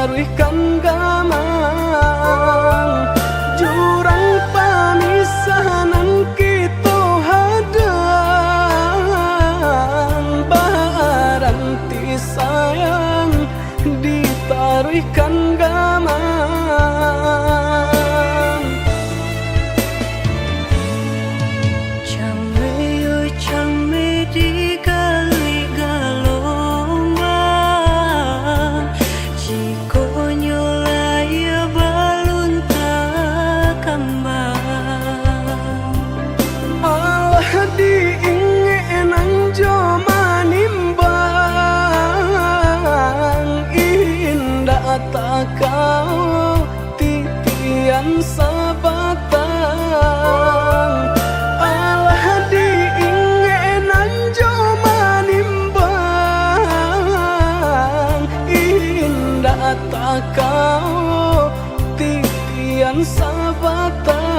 ditaruhkan gamang jurang pamisahan kita hadang baranti sayang ditaruhkan gamang Came di kali galombang Jiko nyolaya balun tak kembang Allah diingin joma nimbang indah tak kau titian sabatang Allah diingin joma nimbang indah tak kau titian sabatang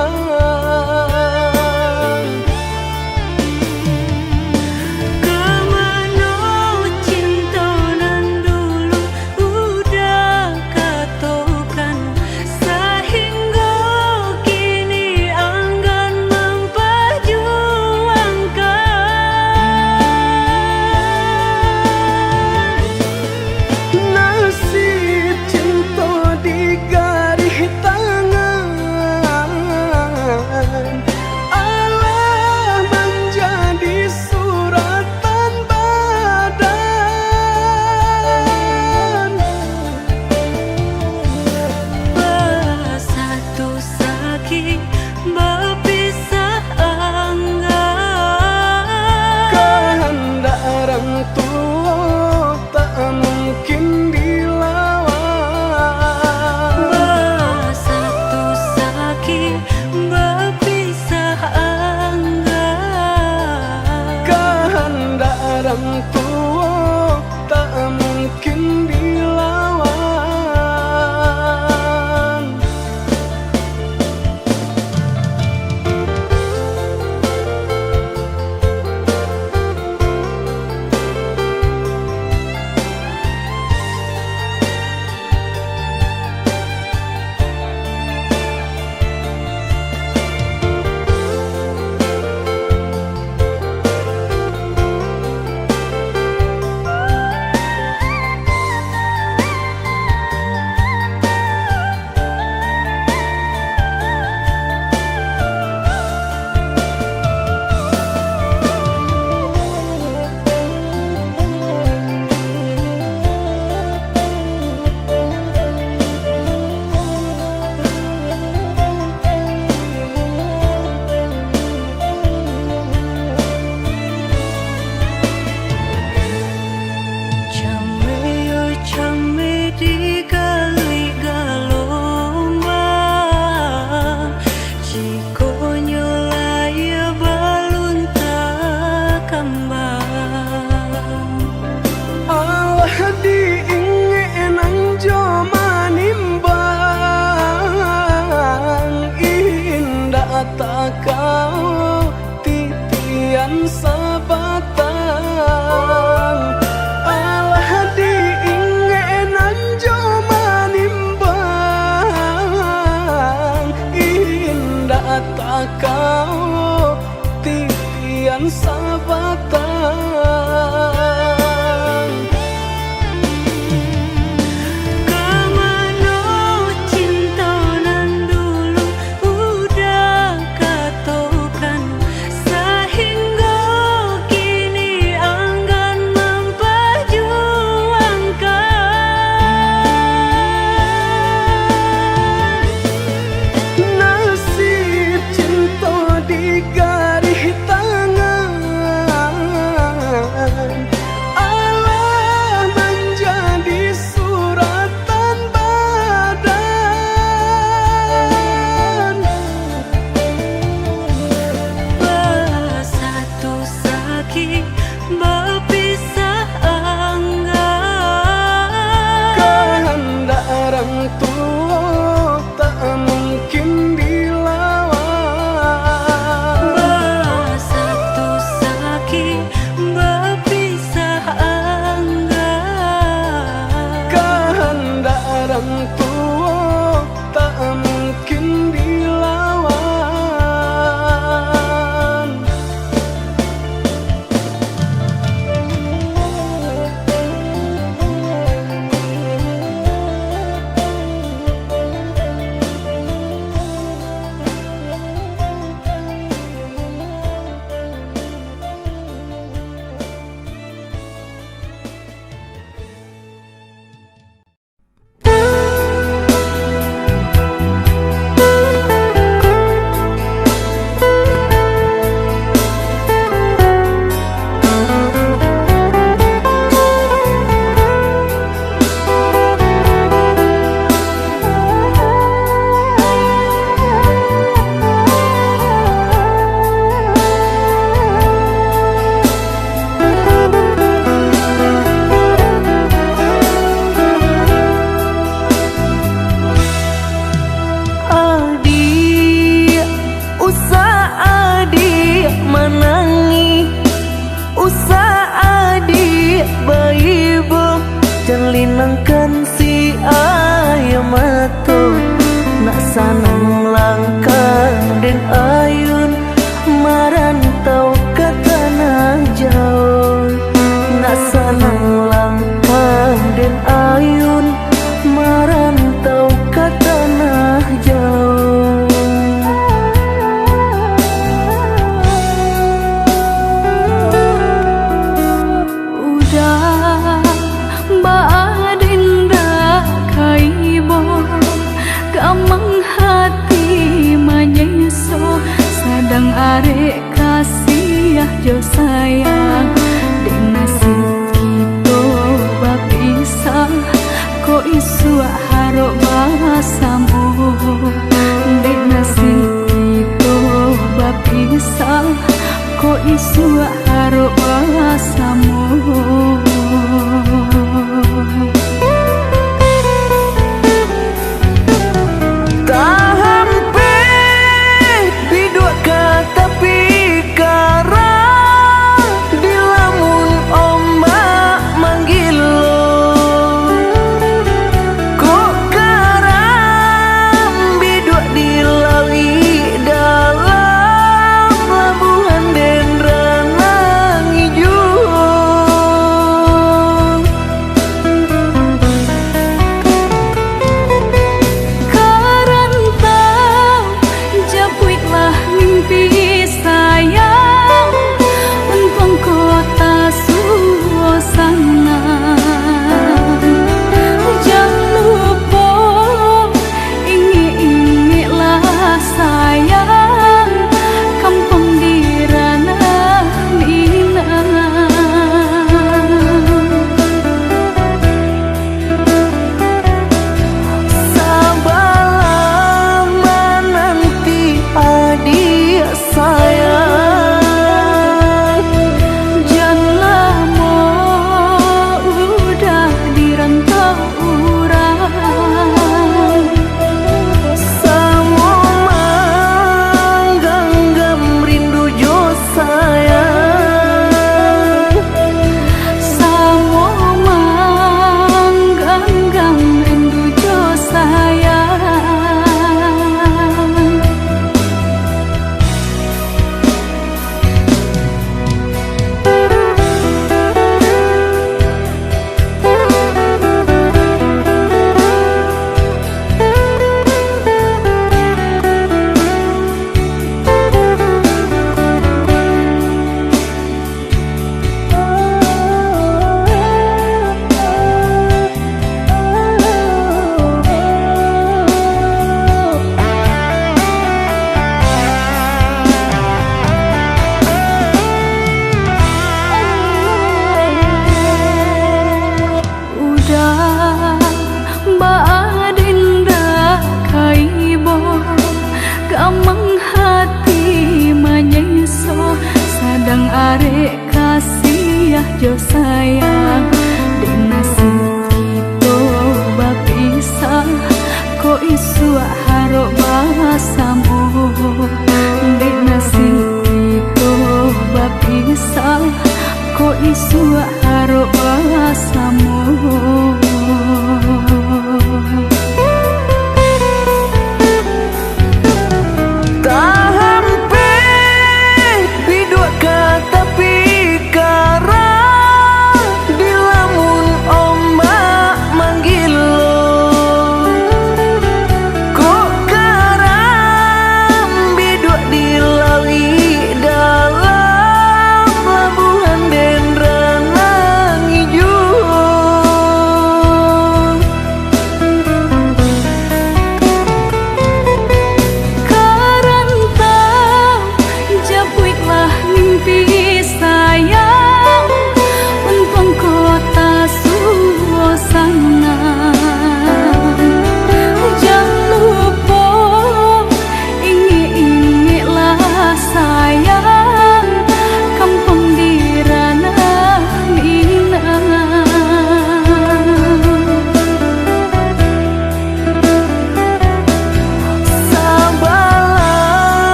harok bahasamu di nasib itu bapisah ko isu harok bahasamu. Arek kasih jo sayang di nasib itu bapisah ko isu harok bahasamu di nasib itu bapisah ko isu harok bahasamu.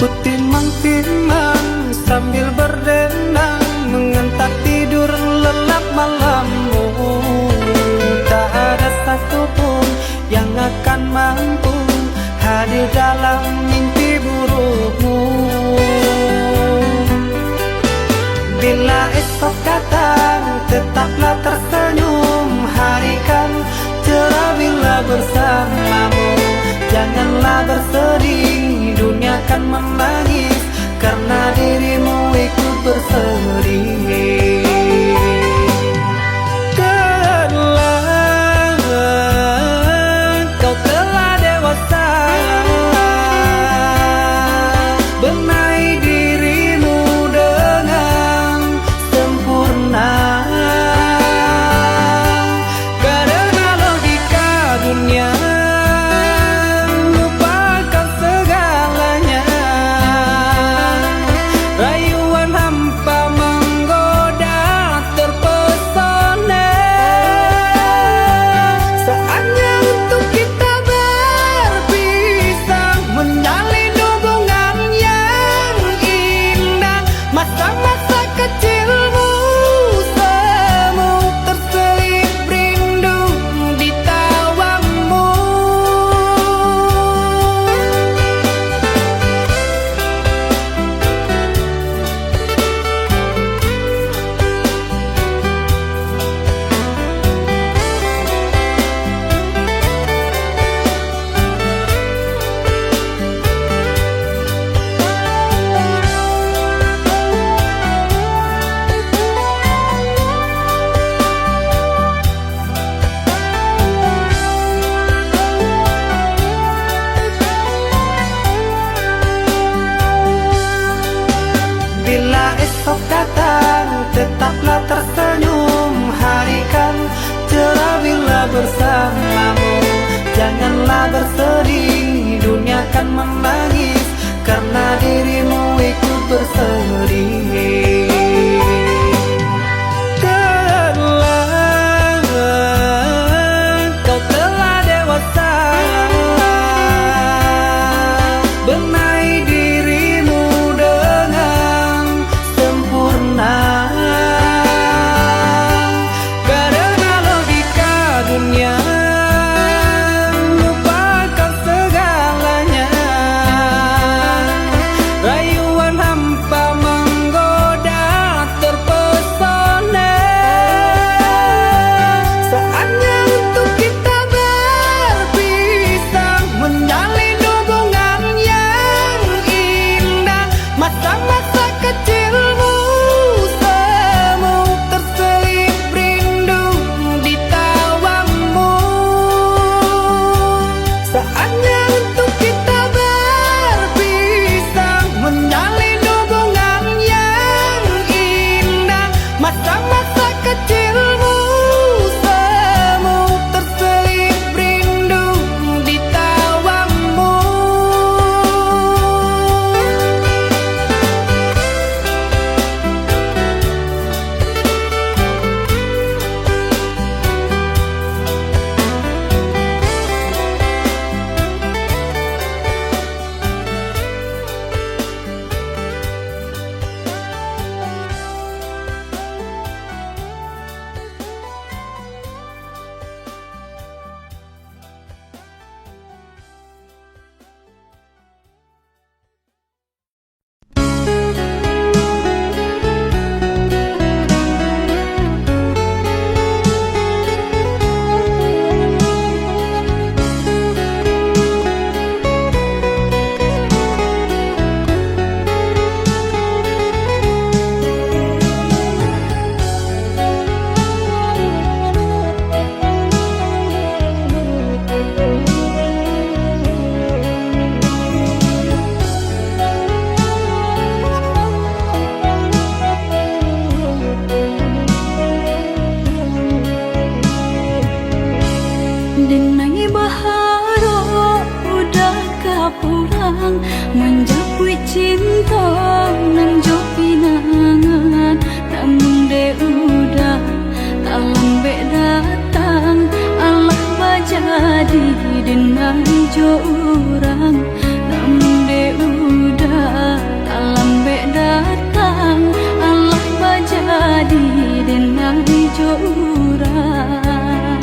Ku timang-timang sambil berdendang, mengantar tidur lelap malammu. Tak ada satupun yang akan mampu hadir dalam mimpi burukmu. Bila esok datang, tetaplah tersenyum. Hari kan cerah bila bersamamu. Janganlah bersedih, dunia kan menangis karena dirimu ikut bersedih. Kau telah dewasa, benahi dirimu dengan sempurna. Karena logika dunia lupakan segalanya. Rayuan hampa menggoda terpesona. Saatnya untuk kita berpisah, menjalin hubungan yang indah. Masa-masa kecilmu semu terselip rindu di tawamu. Bila esok datang, tetaplah tersenyum. Hari kan cerah bila bersamamu. Janganlah bersedih, dunia kan menangis karena dirimu ikut bersedih. Kau telah dewasa, benahi dirimu dengan sempurna. Karena logika dunia lupakan segalanya. Rayuan hampa menggoda terpesona. Saatnya untuk kita berpisah, menjalin hubungan yang indah. Masa-masa kecilmu semu terselip rindu di tawamu. Saatnya untuk kita berpisah, menjalin hubungan yang indah. Masa-masa kecilmu semu terselip rindu di tawamu. Denai baharo udah kapurang, menjapui cinta nan jo pinangan. Namun de udah talang be datang, Allah bajadi denai jo urang. Namun de udah urang.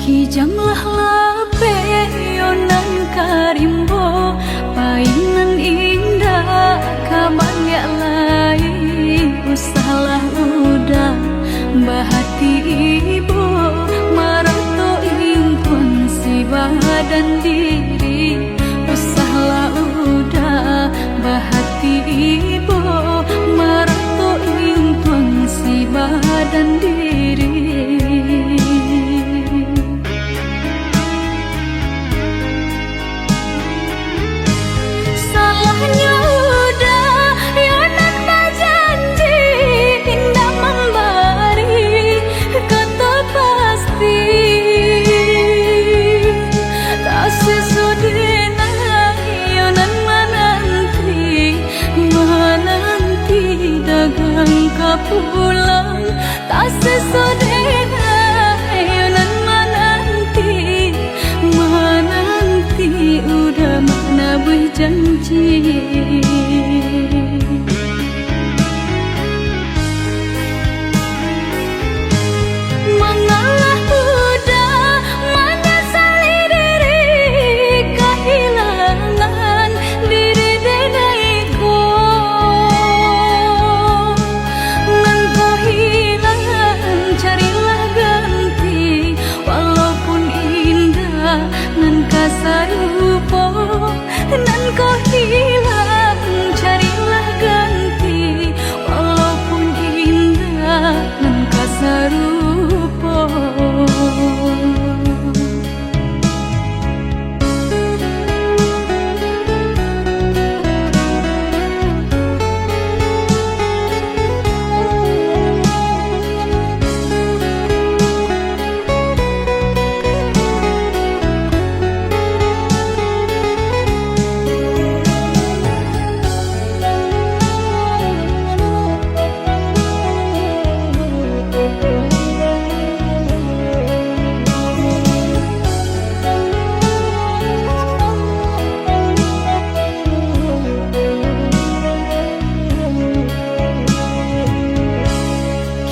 Kijanglah lape yonan karimbo, painan indah kabangya lain. Usahlah udah bahati ibu, marato impun si badan diri. Usahlah udah bahati ibu, marato impun si badan diri. Pulang tak sesodena yonan menanti udah mana berjanji. Mengalah udah menyesali diri, kehilangan diri denaiku. Carilah ganti, walaupun indah nan kasarupo, nan kau hilang. Carilah ganti, walaupun indah nan kasarupo.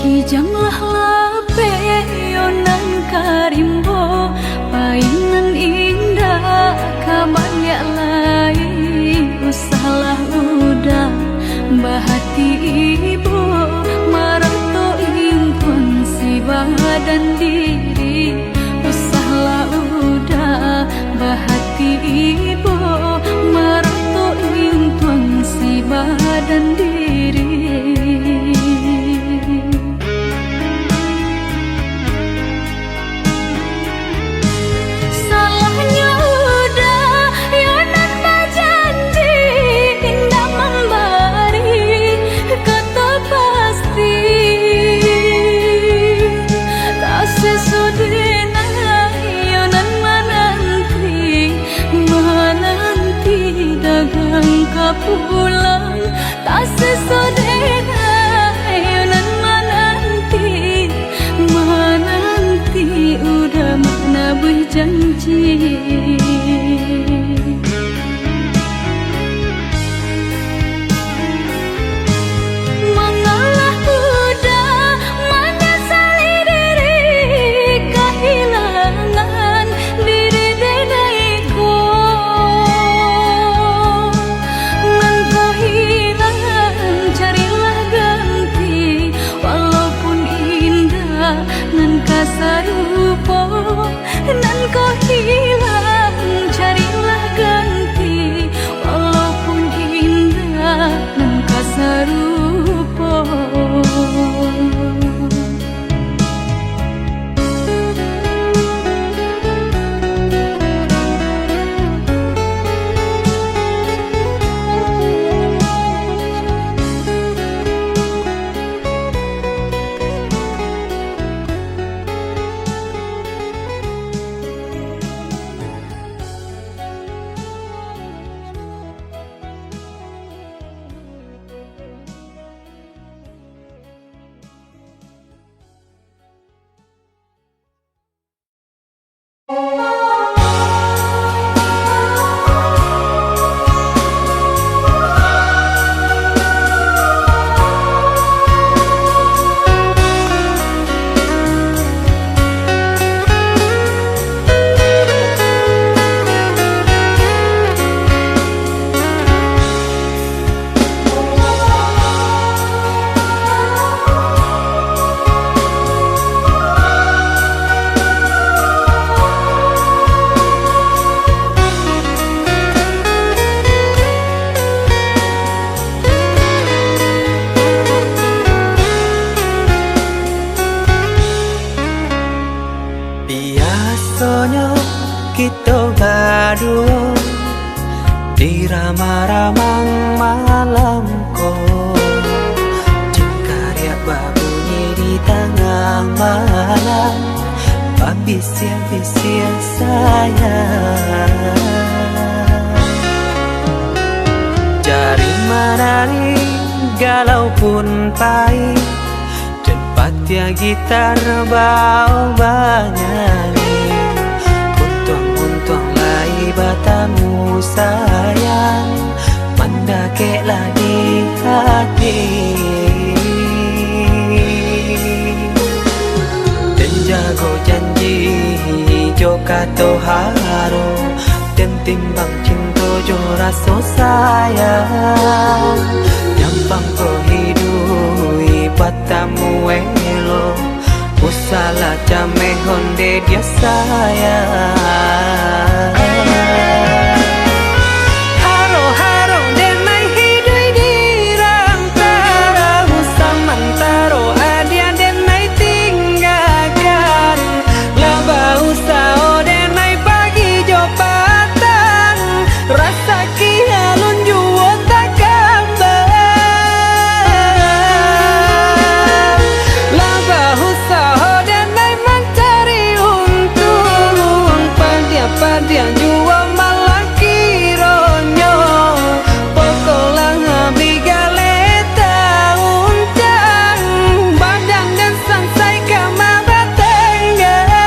Kijanglah lape yonan karimbo, painan indah kabangya lain. Usahlah udah bahati ibu, marato impun si badan diri. Usahlah udah bahati ibu, marato impun si badan diri. Pulang tak sesodena yonan menanti udah mana berjanji. Mengalah udah menyesali diri, kehilangan diri denaiku. Carilah ganti, walaupun indah nan kasarupo, nan kau hilang. aduh di ramang-ramang malamku, jengkarya babunyi di tengah malam, babisia-bisia sayang. Jari menari galau pun pahit, dan patia gitar bau banyani. Untung lai batamu sayang, mandakeklah di hati. Dan jago janji joka toharo, dan timbang cinta jo rasa sayang. Nyampang ko hidui patamu elo, usala jame honde dia sayang. Haro-haro denai hidui di rantara, usamantaro adia denai tinggalkan. Laba usao denai pagi jo patang, rasa kialun juo tak gambar. Laba usao denai mencari untung, padia juo malah kironyo. Pokolah bigaleta uncang, badan dan sansai kama batenggang.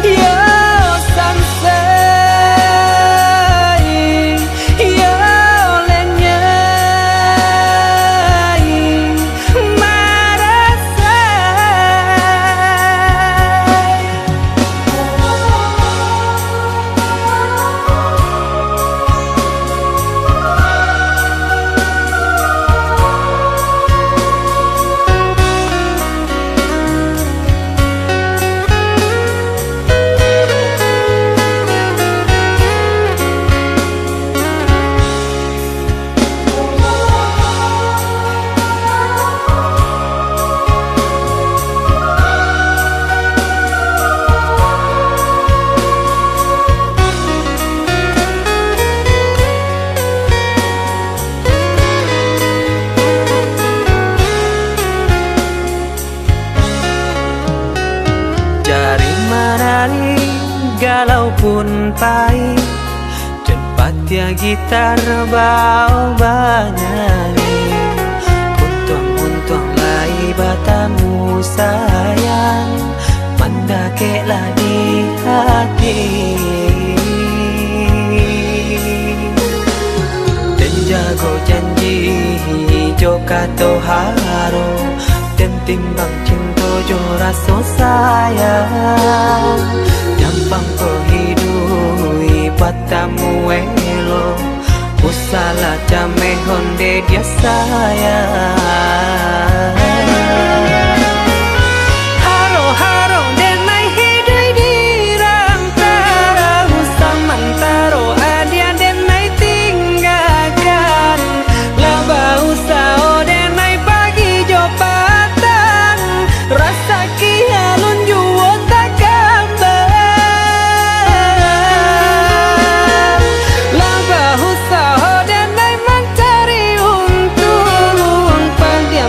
Yo sansai, yo lenyai marasai. Jari menari galau pun pahit, dan patia gitar bau banyani. Untung lai batamu sayang, mandakeklah di hati. Dan jago janji joka toharo, dan timbang cinta jo rasa sayang. Nyampang ko hidui patamu elo, usala jame honde dia sayang. Haro-haro denai hidui di rantara, usamantaro adia denai tinggalkan. Laba usao denai pagi jo patang, rasa kialun juo tak gambar. Laba usao denai mencari untung, padia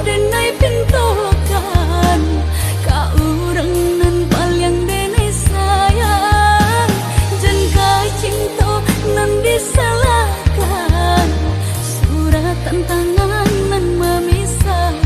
denai pintokan ka urang nan paling denai sayang jan ka cinta nan disalahkan suratan tangan nan memisahkan.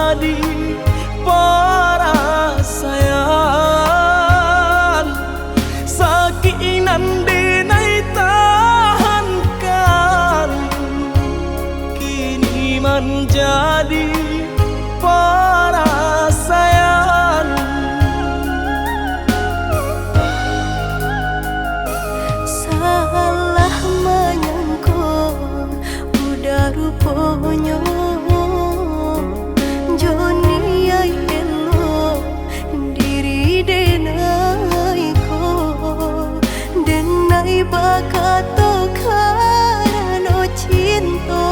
menjadi perasaan sakinan denai tahankan kini menjadi perasaan. Salah menyangka udah rupanya Joni ay elo diri denai ko denai bakato karano cinta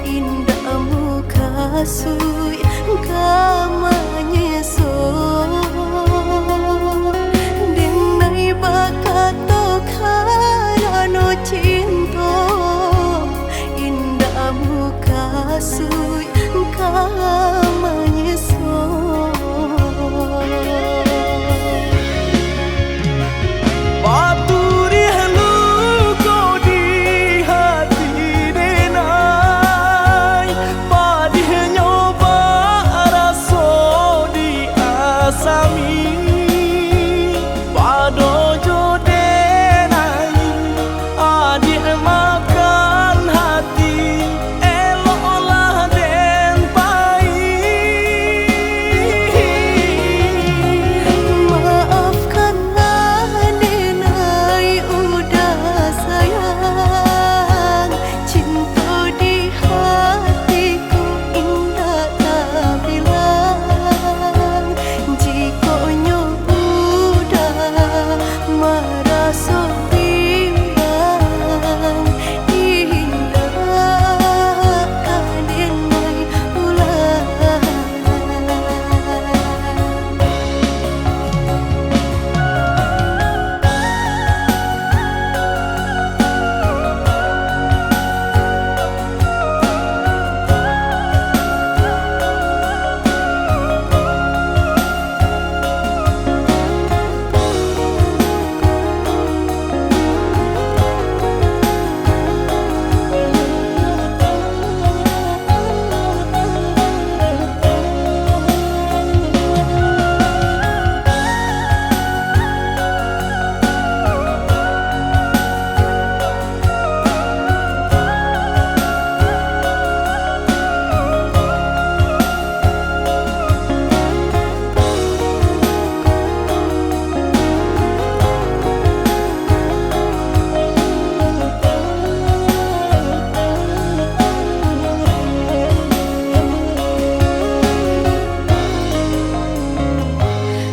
indah muka sui kamanya so denai bakato karano cinta indah muka sui kamanya so Paturi halu kau di hati denai padih nyoba raso di asami padojo denai adik makan hati eloklah den pai. Maafkanlah denai udah sayang cinta di hatiku indah tak bilang jika udah merasa bimbang indah denai ulang.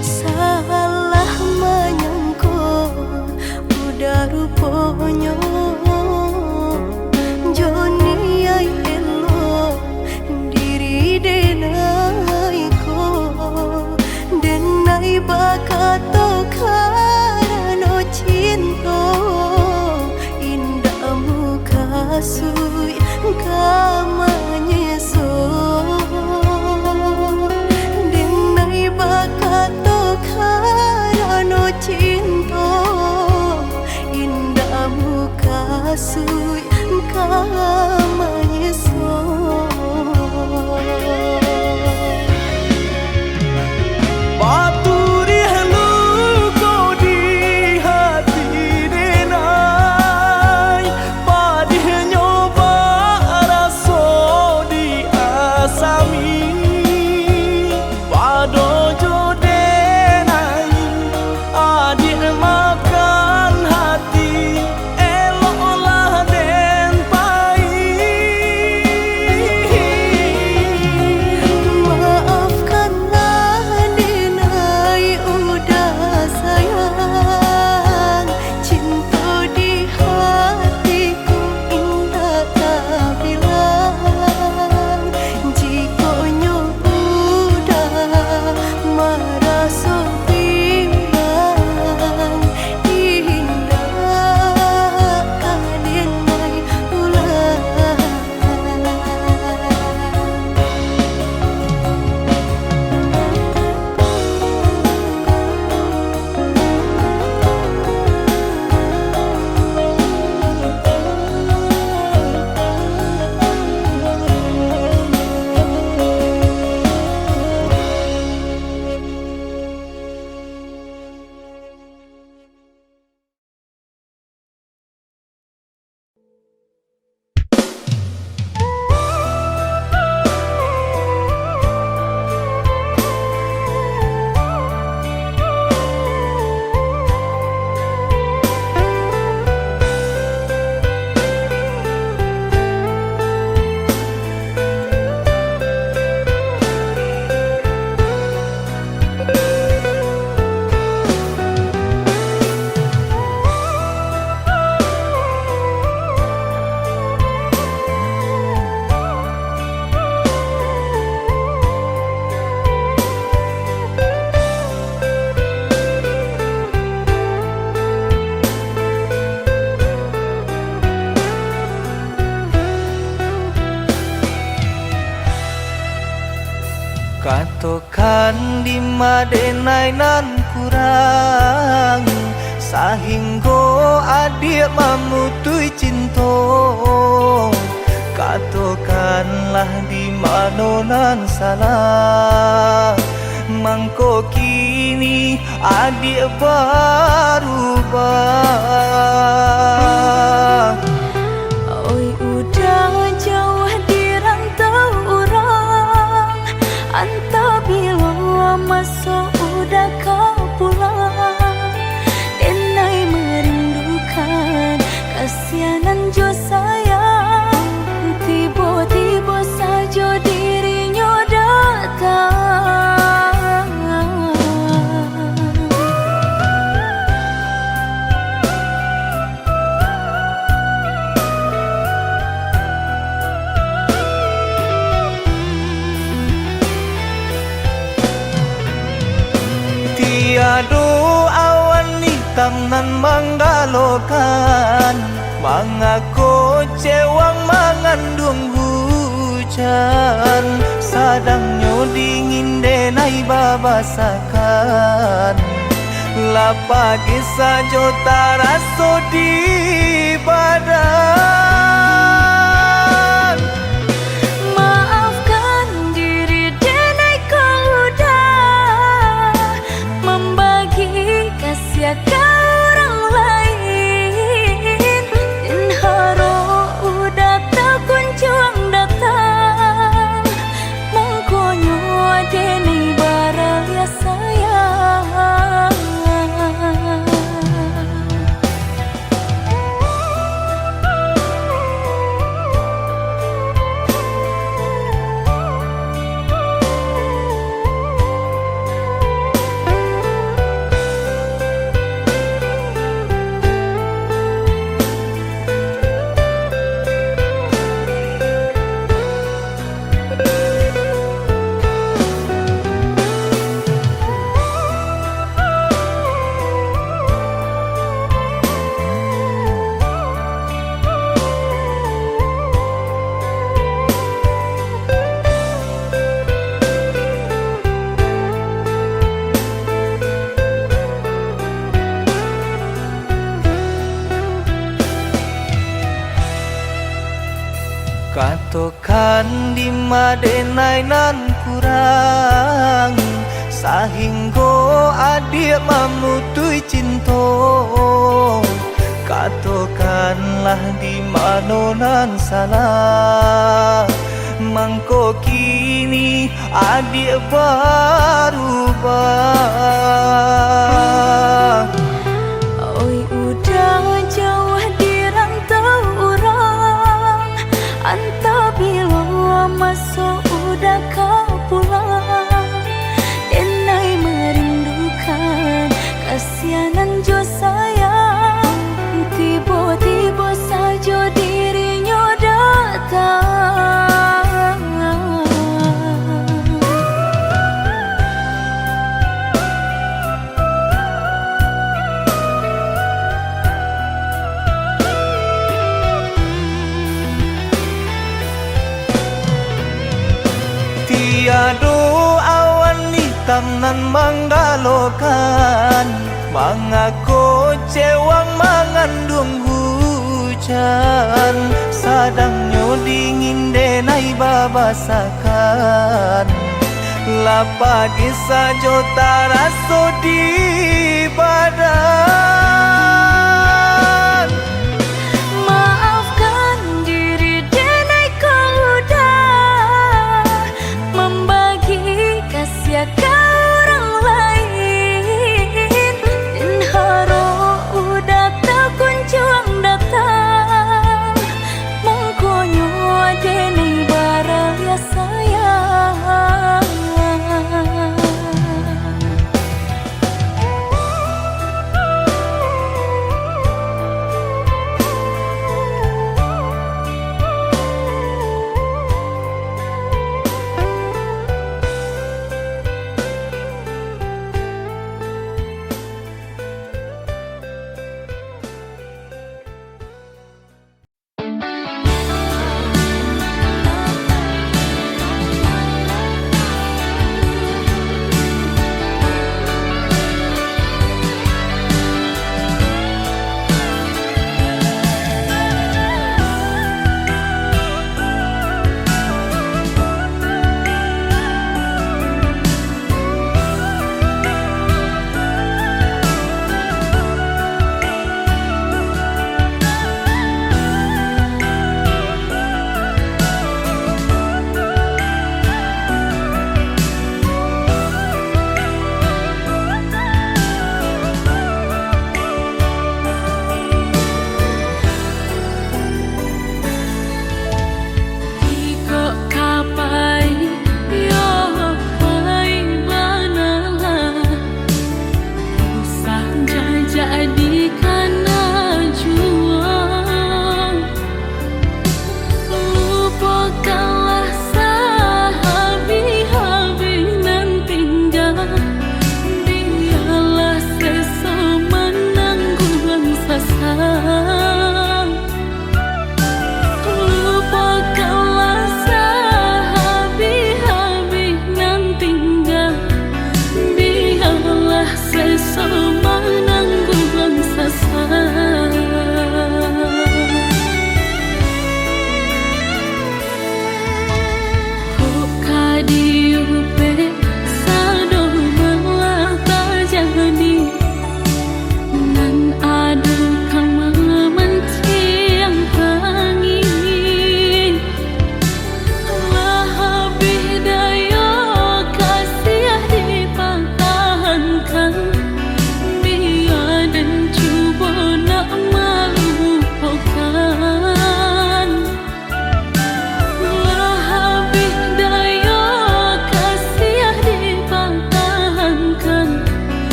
Salah menyangka udah rupanya Joni ay elo diri denai ko denai bakato karano cinta indah muka sui kamanya so denai bakato karano cinta indah muka sui kamanya so Paturi halu kau di hati denai padih nyoba raso di asami padojo denai adik makan hati eloklah den pai. Katokan di madenai nan kurang sahingga adik memutui cinta. Katokanlah di mana nan salah, mangko kini adik berubah. Oi udah jauh di rantau orang, anta bila masuk udah kau pulang. Denai merindukan kasihanan jo sayang, tiba-tiba saja dirinya datang. Tiada awan hitam nan menggalokan, mengaku cewang mengandung hujan. Sadangnya dingin denai babasakan, lapagi saja taraso di badan. Maafkan diri denai kau udah membagi kasih ke orang lain, dan haro udah tak kunjung datang. Mengkonyo denai baraya sayang. Katokan di madenai nan kurang sahingga adik memutui cinta. Katokanlah di mana nan salah, mangko kini adik berubah. Oi udah jauh di rantau orang, anta bila masuk udah kau pulang. Denai merindukan kasihanan jo sayang, tiba-tiba saja dirinya datang. Tiada awan hitam nan menggalokan, mengaku cewang mengandung hujan. Sadangnya dingin denai babasakan, lapagi saja taraso di badan. Maafkan diri denai kau udah membagi kasih ke orang lain, dan haro udah tak kunjung datang. Mengkonyo denai baraya sayang.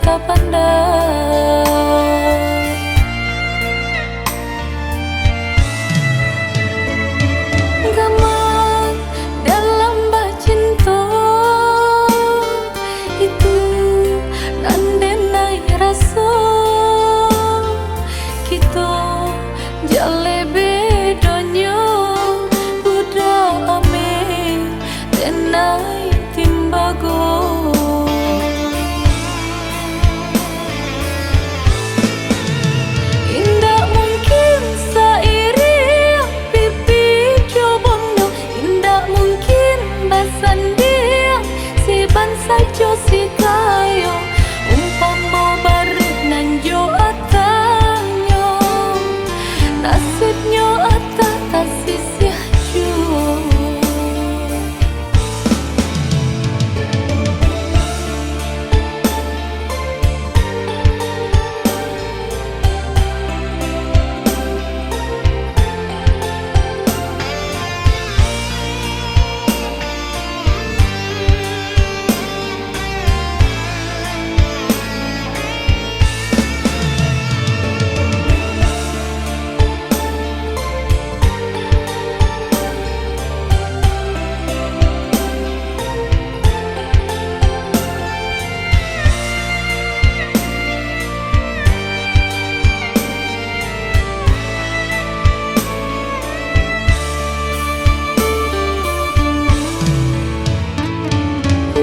tak pandai. Gamang dalam bacinta itu nandenai rasa kita jale bedanya udah ame tenai timbago. Indah mungkin sairi pipi cobondo, indah mungkin basan dia si bansa jo si kayo umpama bareng nan jo atanyo nasibnya atah tasisih jo.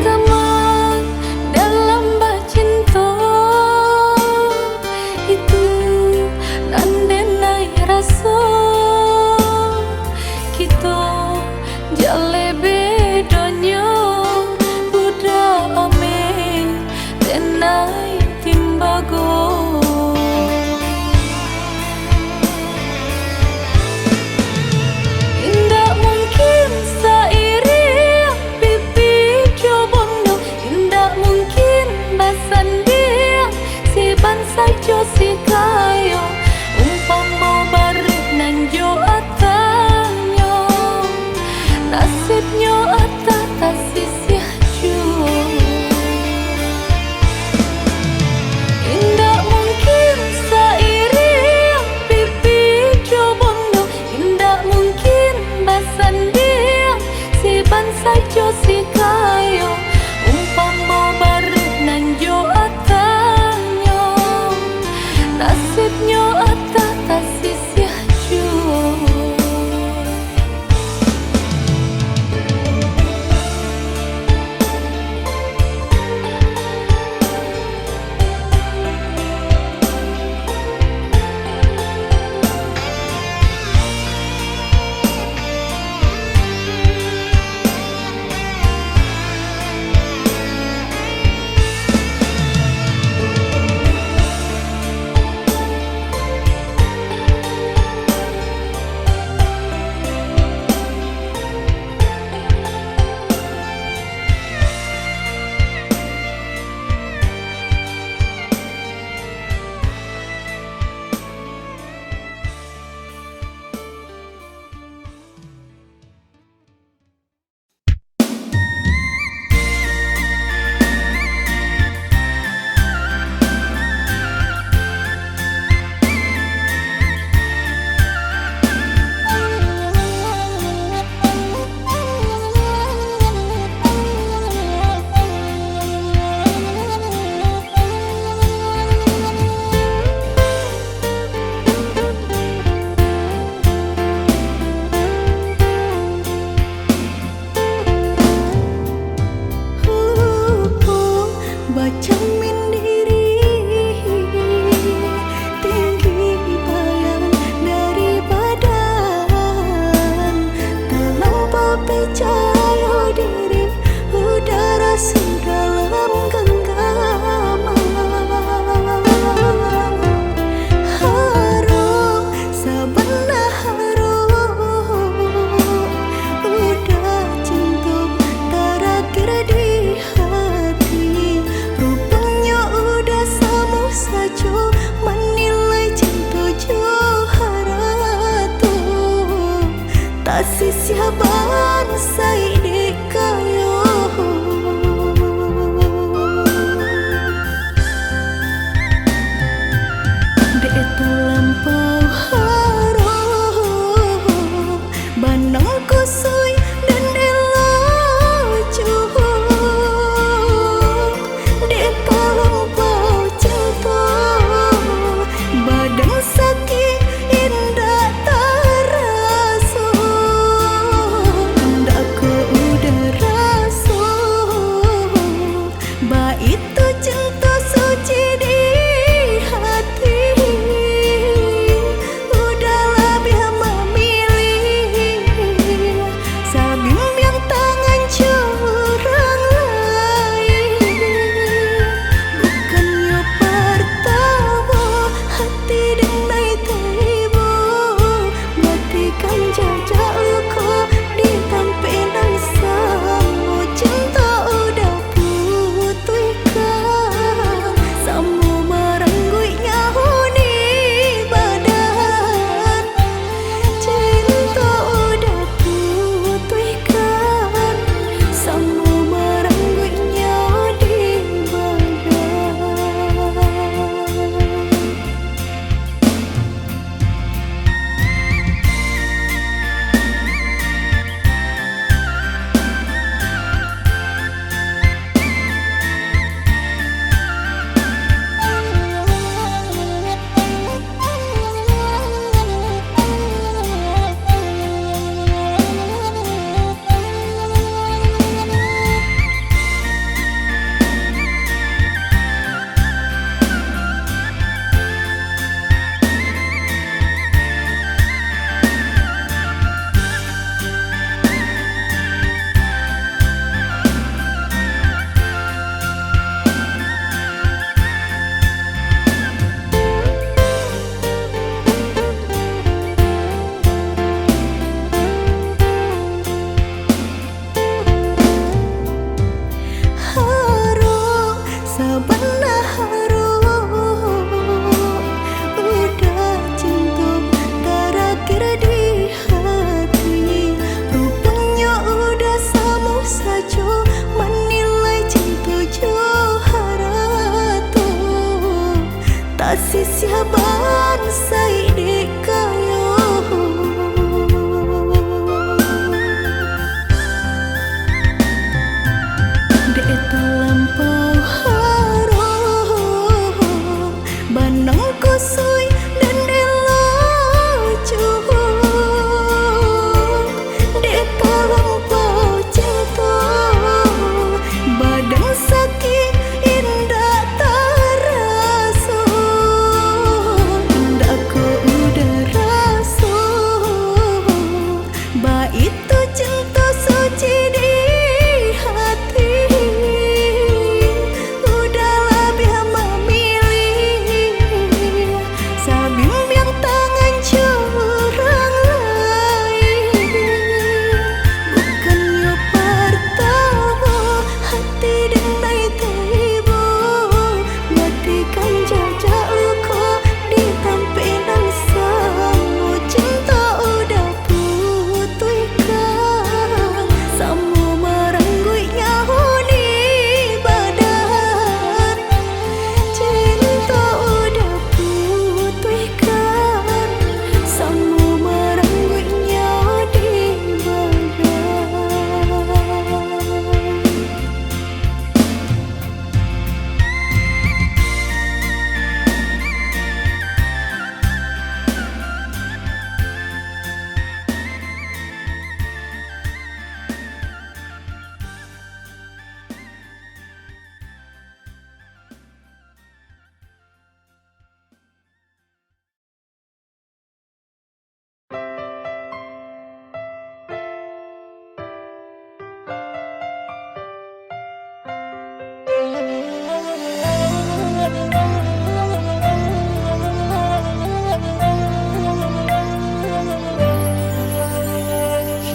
Gamang dalam bacinta itu nandenai rasa kita jale bedanya udah ame tenai timbago. Indah mungkin sairi pipi cobondo, indah mungkin basan dia si bansa jo si kayo umpama bareng nan jo atanyo nasibnya atah tasisih jo. Indah mungkin sairi pipi cobondo, indah mungkin basan dia si bansa jo si kayo umpama bareng nan jo atanyo nasibnya atah tasisih jo.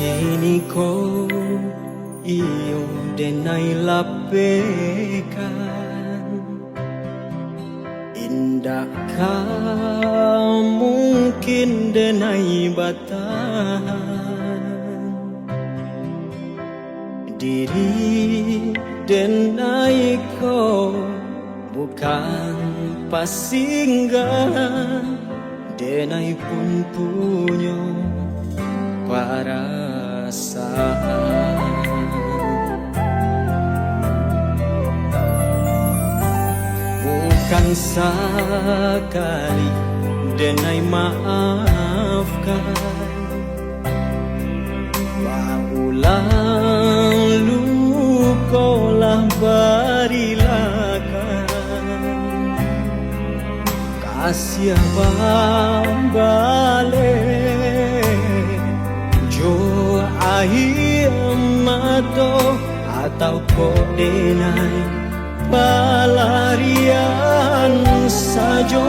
Kini ko iyo denay lapekan, indah ka mungkin denay batahan, diri denay ko bukan pasinggahan, denay pun punyo perasaan. Bukan sekali denay maafkan, paulang lukolah barilakan, kasih balik jo ahi mato atau kok denay pelarian saja.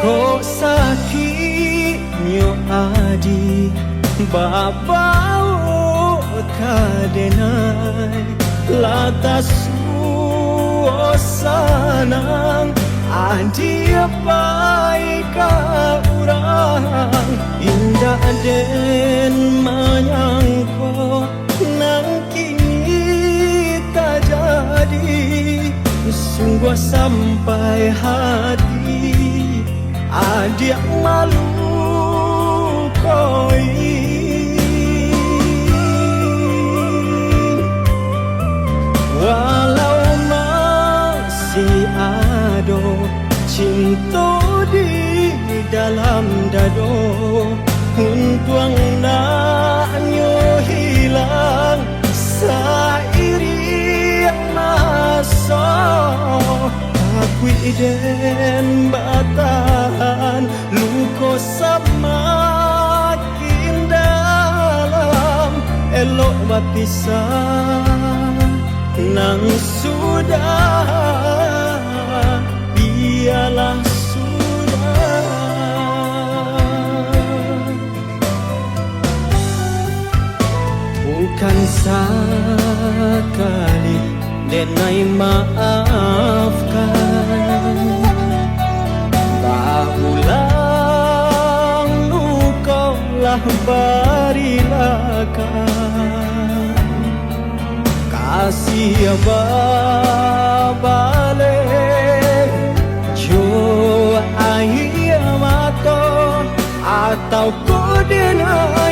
Kok sakitnya adi babau kadenay latas suasanang adi baik orang indah den menyangko nang kini tak jadi, sungguh sampai hati adik malu koi. Walau masih ada cinta di dalam dado, untuang naknyo hilang seiring masa. Aku iden batahan luko semakin dalam, elok berpisah nang sudah biarlah sudah. Bukan sekali denay maafkan, paulang lukolah barilakan, kasih balik jo ahi mato atau kau denay